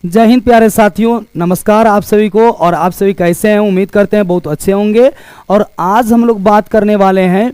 जय हिंद प्यारे साथियों, नमस्कार आप सभी को। और आप सभी कैसे हैं? उम्मीद करते हैं बहुत अच्छे होंगे। और आज हम लोग बात करने वाले हैं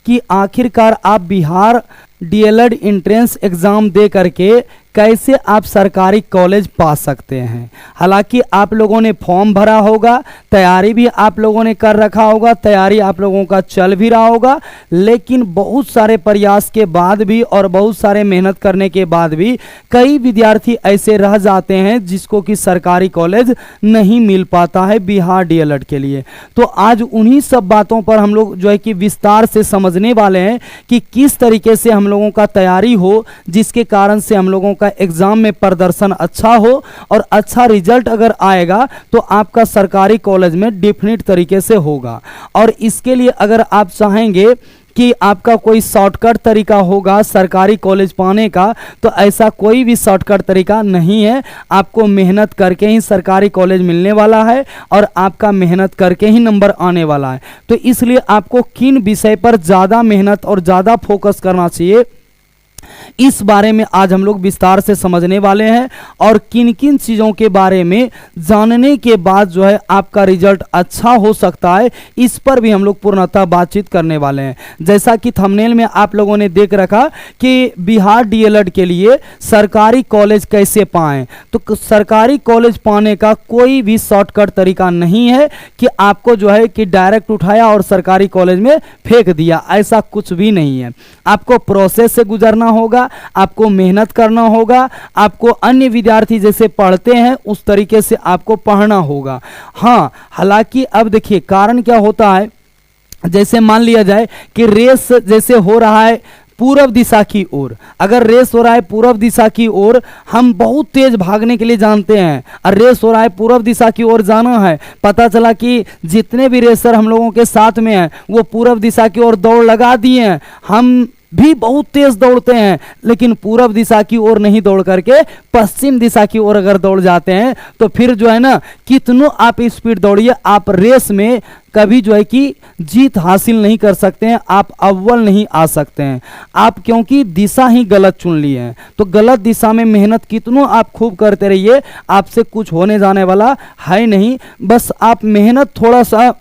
कि आखिरकार आप बिहार डीएलएड एंट्रेंस एग्ज़ाम दे करके कैसे आप सरकारी कॉलेज पा सकते हैं। हालांकि आप लोगों ने फॉर्म भरा होगा, तैयारी भी आप लोगों ने कर रखा होगा, तैयारी आप लोगों का चल भी रहा होगा, लेकिन बहुत सारे प्रयास के बाद भी और बहुत सारे मेहनत करने के बाद भी कई विद्यार्थी ऐसे रह जाते हैं जिसको कि सरकारी कॉलेज नहीं मिल पाता है बिहार डीएलएड के लिए। तो आज उन्हीं सब बातों पर हम लोग जो है कि विस्तार से समझने वाले हैं कि किस तरीके से हम लोगों का तैयारी हो, जिसके कारण से हम लोगों का एग्जाम में प्रदर्शन अच्छा हो और अच्छा रिजल्ट अगर आएगा तो आपका सरकारी कॉलेज में डेफिनेट तरीके से होगा। और इसके लिए अगर आप चाहेंगे कि आपका कोई शॉर्टकट तरीका होगा सरकारी कॉलेज पाने का, तो ऐसा कोई भी शॉर्टकट तरीका नहीं है। आपको मेहनत करके ही सरकारी कॉलेज मिलने वाला है और आपका मेहनत करके ही नंबर आने वाला है। तो इसलिए आपको किन विषय पर ज़्यादा मेहनत और ज़्यादा फोकस करना चाहिए, इस बारे में आज हम लोग विस्तार से समझने वाले हैं। और किन किन चीज़ों के बारे में जानने के बाद जो है आपका रिजल्ट अच्छा हो सकता है, इस पर भी हम लोग पूर्णतः बातचीत करने वाले हैं। जैसा कि थंबनेल में आप लोगों ने देख रखा कि बिहार डीएलएड के लिए सरकारी कॉलेज कैसे पाएं, तो सरकारी कॉलेज पाने का कोई भी शॉर्टकट तरीका नहीं है कि आपको जो है कि डायरेक्ट उठाया और सरकारी कॉलेज में फेंक दिया, ऐसा कुछ भी नहीं है। आपको प्रोसेस से गुजरना होगा, आपको मेहनत करना होगा, आपको अन्य विद्यार्थी जैसे पढ़ते हैं उस तरीके से आपको पढ़ना होगा। हाँ, हालांकि अब देखिए कारण क्या होता है, जैसे मान लिया जाए कि रेस जैसे हो रहा है पूर्व दिशा की ओर, अगर रेस हो रहा है पूर्व दिशा की ओर, हम बहुत तेज भागने के लिए जानते हैं और रेस हो रहा है पूर्व दिशा की ओर जाना है। पता चला कि जितने भी रेसर हम लोगों के साथ में हैं वो पूर्व दिशा की ओर दौड़ लगा दिए हैं, हम भी बहुत तेज दौड़ते हैं, लेकिन पूर्व दिशा की ओर नहीं दौड़ करके पश्चिम दिशा की ओर अगर दौड़ जाते हैं तो फिर जो है ना, कितनों आप स्पीड दौड़िए, आप रेस में कभी जो है कि जीत हासिल नहीं कर सकते हैं, आप अव्वल नहीं आ सकते हैं। आप क्योंकि दिशा ही गलत चुन लिए हैं। तो गलत दिशा में मेहनत कितनों आप खूब करते रहिए, आपसे कुछ होने जाने वाला है नहीं। बस आप मेहनत थोड़ा सा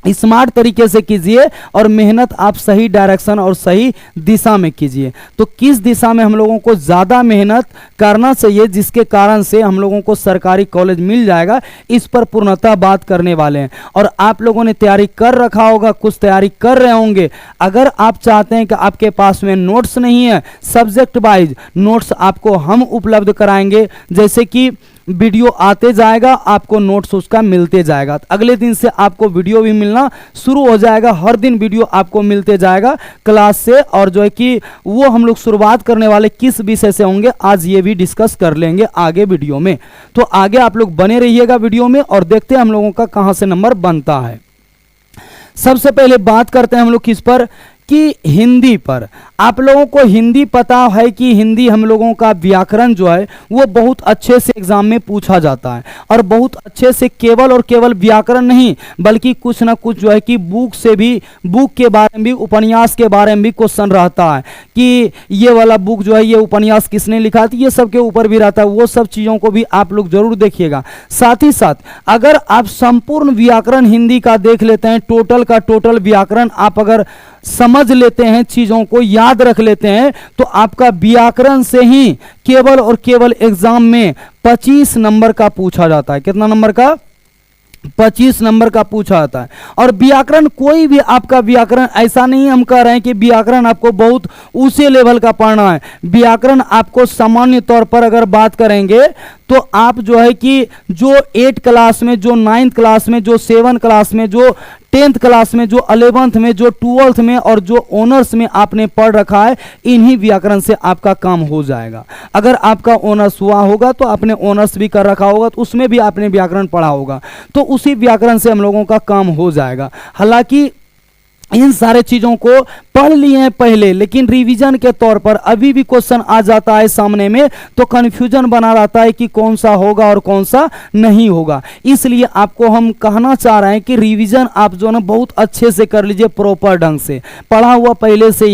स्मार्ट तरीके से कीजिए और मेहनत आप सही डायरेक्शन और सही दिशा में कीजिए। तो किस दिशा में हम लोगों को ज़्यादा मेहनत करना चाहिए जिसके कारण से हम लोगों को सरकारी कॉलेज मिल जाएगा, इस पर पूर्णतः बात करने वाले हैं। और आप लोगों ने तैयारी कर रखा होगा, कुछ तैयारी कर रहे होंगे। अगर आप चाहते हैं कि आपके पास में नोट्स नहीं है, सब्जेक्ट वाइज नोट्स आपको हम उपलब्ध कराएंगे। जैसे कि वीडियो आते जाएगा, आपको नोट्स उसका मिलते जाएगा। अगले दिन से आपको वीडियो भी मिलना शुरू हो जाएगा, हर दिन वीडियो आपको मिलते जाएगा क्लास से। और जो है कि वो हम लोग शुरुआत करने वाले किस विषय से होंगे, आज ये भी डिस्कस कर लेंगे आगे वीडियो में। तो आगे आप लोग बने रहिएगा वीडियो में और देखते हैं हम लोगों का कहाँ से नंबर बनता है। सबसे पहले बात करते हैं हम लोग किस पर, कि हिंदी पर। आप लोगों को हिंदी पता है कि हिंदी हम लोगों का व्याकरण जो है वो बहुत अच्छे से एग्जाम में पूछा जाता है। और बहुत अच्छे से केवल और केवल व्याकरण नहीं बल्कि कुछ ना कुछ जो है कि बुक से भी, बुक के बारे में भी, उपन्यास के बारे में भी क्वेश्चन रहता है कि ये वाला बुक जो है ये उपन्यास किसने लिखा था, ये सब के ऊपर भी रहता है। वो सब चीज़ों को भी आप लोग जरूर देखिएगा। साथ ही साथ अगर आप संपूर्ण व्याकरण हिंदी का देख लेते हैं, टोटल का टोटल व्याकरण आप अगर समझ लेते हैं, चीजों को याद रख लेते हैं, तो आपका व्याकरण से ही केवल और केवल एग्जाम में 25 नंबर का पूछा जाता है। कितना नंबर का? 25 नंबर का पूछा जाता है। और व्याकरण कोई भी आपका व्याकरण ऐसा नहीं हम कह रहे हैं कि व्याकरण आपको बहुत ऊंचे लेवल का पढ़ना है। व्याकरण आपको सामान्य तौर पर अगर बात करेंगे तो आप जो है कि जो 8 क्लास में, जो 9th क्लास में, जो 7 क्लास में, जो 10th क्लास में, जो 11th में, जो 12th में और जो ऑनर्स में आपने पढ़ रखा है, इन्हीं व्याकरण से आपका काम हो जाएगा। अगर आपका ऑनर्स हुआ होगा तो आपने ऑनर्स भी कर रखा होगा, तो उसमें भी आपने व्याकरण पढ़ा होगा, तो उसी व्याकरण से हम लोगों का काम हो जाएगा। हालांकि इन सारे चीज़ों को पढ़ लिए हैं पहले, लेकिन रिवीजन के तौर पर अभी भी क्वेश्चन आ जाता है सामने में तो कंफ्यूजन बना रहता है कि कौन सा होगा और कौन सा नहीं होगा। इसलिए आपको हम कहना चाह रहे हैं कि रिवीजन आप जो है ना बहुत अच्छे से कर लीजिए, प्रॉपर ढंग से। पढ़ा हुआ पहले से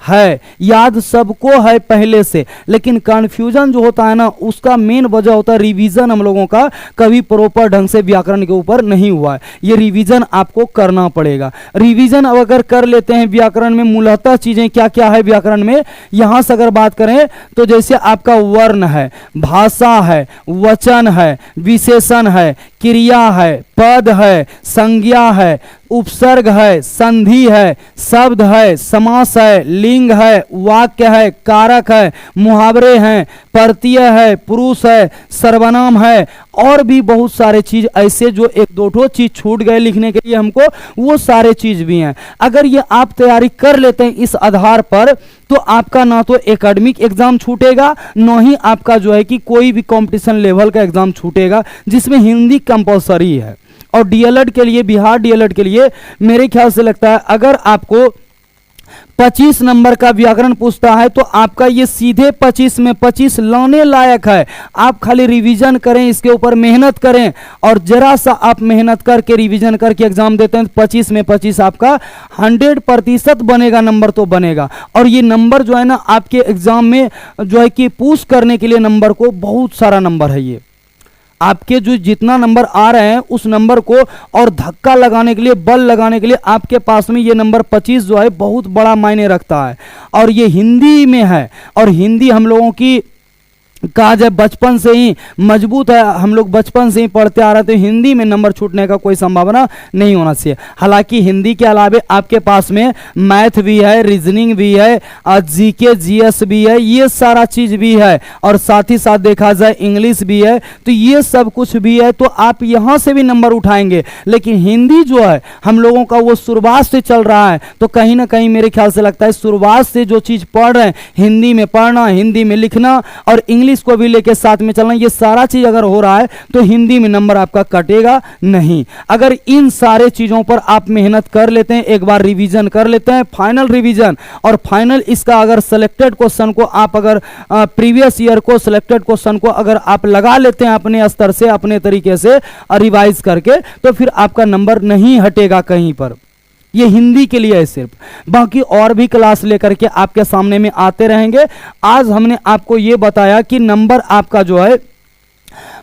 है, याद सबको है पहले से, लेकिन कंफ्यूजन जो होता है ना उसका मेन वजह होता है रिवीजन हम लोगों का कभी प्रॉपर ढंग से व्याकरण के ऊपर नहीं हुआ है। ये रिवीजन आपको करना पड़ेगा। रिवीजन अगर कर लेते हैं व्याकरण में मूलतः चीजें क्या क्या है व्याकरण में, यहां से अगर बात करें तो जैसे आपका वर्ण है, भाषा है, वचन है, विशेषण है, क्रिया है, पद है, संज्ञा है, उपसर्ग है, संधि है, शब्द है, समास है, लिंग है, वाक्य है, कारक है, मुहावरे हैं, प्रत्यय है, पुरुष है, सर्वनाम है, और भी बहुत सारे चीज ऐसे जो एक दो ठो चीज छूट गए लिखने के लिए हमको, वो सारे चीज भी हैं। अगर ये आप तैयारी कर लेते हैं इस आधार पर तो आपका ना तो एकेडमिक एग्जाम छूटेगा, न ही आपका जो है कि कोई भी कंपटीशन लेवल का एग्जाम छूटेगा, जिसमें हिंदी कंपलसरी है। और डीएलएड के लिए, बिहार डीएलएड के लिए मेरे ख्याल से लगता है अगर आपको 25 नंबर का व्याकरण पूछता है तो आपका ये सीधे 25 में 25 लाने लायक है। आप खाली रिवीजन करें, इसके ऊपर मेहनत करें, और जरा सा आप मेहनत करके रिवीजन करके एग्जाम देते हैं तो 25 में 25 आपका 100% बनेगा, नंबर तो बनेगा। और ये नंबर जो है ना आपके एग्जाम में जो है कि पुश करने के लिए नंबर को बहुत सारा नंबर है। ये आपके जो जितना नंबर आ रहे हैं उस नंबर को और धक्का लगाने के लिए, बल लगाने के लिए आपके पास में ये नंबर 25 जो है बहुत बड़ा मायने रखता है। और ये हिंदी में है, और हिंदी हम लोगों की कहा जाए बचपन से ही मजबूत है, हम लोग बचपन से ही पढ़ते आ रहे थे। हिंदी में नंबर छूटने का कोई संभावना नहीं होना चाहिए। हालांकि हिंदी के अलावे आपके पास में मैथ भी है, रीजनिंग भी है, जीके जीएस भी है, ये सारा चीज भी है, और साथ ही साथ देखा जाए इंग्लिश भी है। तो ये सब कुछ भी है, तो आप यहां से भी नंबर उठाएंगे। लेकिन हिंदी जो है हम लोगों का वो शुरुआत से चल रहा है, तो कहीं ना कहीं मेरे ख्याल से लगता है शुरुआत से जो चीज पढ़ रहे हैं, हिंदी में पढ़ना, हिंदी में लिखना और इंग्लिश को भी लेके साथ में चलना, ये सारा चीज अगर हो रहा है तो हिंदी में नंबर आपका कटेगा नहीं। अगर इन सारे चीजों पर आप मेहनत कर लेते हैं, एक बार रिवीजन कर लेते हैं, फाइनल रिवीजन, और फाइनल इसका अगर सिलेक्टेड क्वेश्चन को आप अगर प्रीवियस ईयर को सिलेक्टेड क्वेश्चन को अगर आप लगा लेते हैं अपने स्तर से, अपने तरीके से रिवाइज करके, तो फिर आपका नंबर नहीं हटेगा कहीं पर। ये हिंदी के लिए है सिर्फ, बाकी और भी क्लास लेकर के आपके सामने में आते रहेंगे। आज हमने आपको ये बताया कि नंबर आपका जो है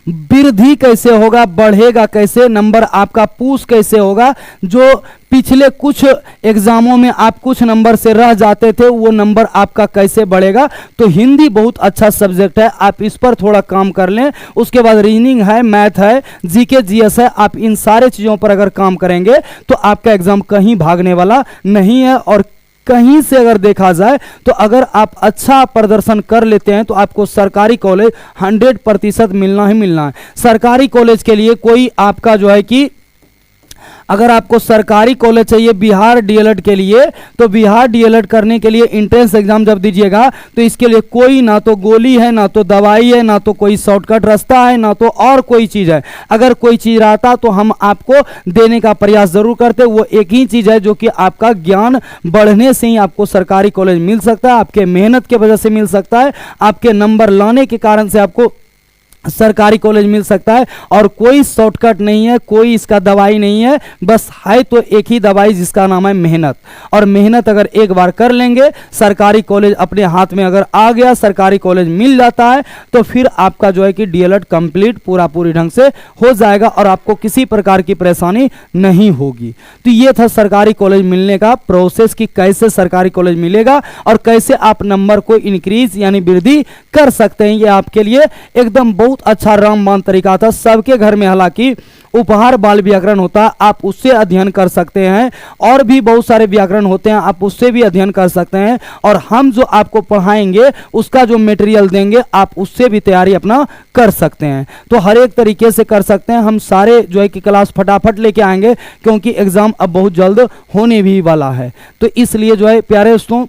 वृद्धि कैसे होगा, बढ़ेगा कैसे, नंबर आपका पुश कैसे होगा। जो पिछले कुछ एग्जामों में आप कुछ नंबर से रह जाते थे, वो नंबर आपका कैसे बढ़ेगा। तो हिंदी बहुत अच्छा सब्जेक्ट है, आप इस पर थोड़ा काम कर लें। उसके बाद रीजनिंग है, मैथ है, जीके जीएस है, आप इन सारे चीजों पर अगर काम करेंगे तो आपका एग्जाम कहीं भागने वाला नहीं है। और कहीं से अगर देखा जाए तो अगर आप अच्छा प्रदर्शन कर लेते हैं तो आपको सरकारी कॉलेज 100% मिलना ही मिलना है। सरकारी कॉलेज के लिए कोई आपका जो है कि अगर आपको सरकारी कॉलेज चाहिए बिहार डीएलएड के लिए, तो बिहार डीएलएड करने के लिए एंट्रेंस एग्जाम जब दीजिएगा तो इसके लिए कोई ना तो गोली है, ना तो दवाई है, ना तो कोई शॉर्टकट रास्ता है, ना तो और कोई चीज है। अगर कोई चीज रहता तो हम आपको देने का प्रयास जरूर करते। वो एक ही चीज है जो कि आपका ज्ञान बढ़ने से ही आपको सरकारी कॉलेज मिल सकता है, आपके मेहनत की वजह से मिल सकता है, आपके नंबर लाने के कारण से आपको सरकारी कॉलेज मिल सकता है। और कोई शॉर्टकट नहीं है, कोई इसका दवाई नहीं है, बस है तो एक ही दवाई जिसका नाम है मेहनत। और मेहनत अगर एक बार कर लेंगे, सरकारी कॉलेज अपने हाथ में अगर आ गया, सरकारी कॉलेज मिल जाता है, तो फिर आपका जो है कि डीएलएड कंप्लीट पूरी ढंग से हो जाएगा और आपको किसी प्रकार की परेशानी नहीं होगी। तो ये था सरकारी कॉलेज मिलने का प्रोसेस कि कैसे सरकारी कॉलेज मिलेगा और कैसे आप नंबर को इंक्रीज यानी वृद्धि कर सकते हैं। ये आपके लिए एकदम बहुत अच्छा रामबाण तरीका था। सबके घर में हालांकि उपहार बाल व्याकरण होता है, आप उससे अध्ययन कर सकते हैं, और भी बहुत सारे व्याकरण होते हैं, आप उससे भी अध्ययन कर सकते हैं। और हम जो आपको पढ़ाएंगे उसका जो मटेरियल देंगे आप उससे भी तैयारी अपना कर सकते हैं। तो हर एक तरीके से कर सकते हैं। हम सारे जो है कि क्लास फटाफट लेके आएंगे क्योंकि एग्जाम अब बहुत जल्द होने भी वाला है। तो इसलिए जो है प्यारे दोस्तों,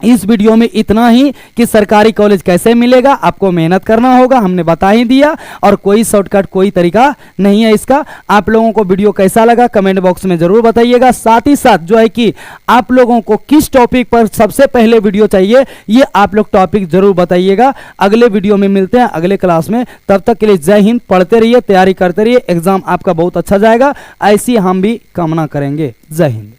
इस वीडियो में इतना ही कि सरकारी कॉलेज कैसे मिलेगा, आपको मेहनत करना होगा, हमने बता ही दिया, और कोई शॉर्टकट कोई तरीका नहीं है इसका। आप लोगों को वीडियो कैसा लगा कमेंट बॉक्स में जरूर बताइएगा। साथ ही साथ जो है कि आप लोगों को किस टॉपिक पर सबसे पहले वीडियो चाहिए ये आप लोग टॉपिक जरूर बताइएगा। अगले वीडियो में मिलते हैं अगले क्लास में, तब तक के लिए जय हिंद। पढ़ते रहिए, तैयारी करते रहिए, एग्जाम आपका बहुत अच्छा जाएगा, ऐसी हम भी कामना करेंगे। जय हिंद।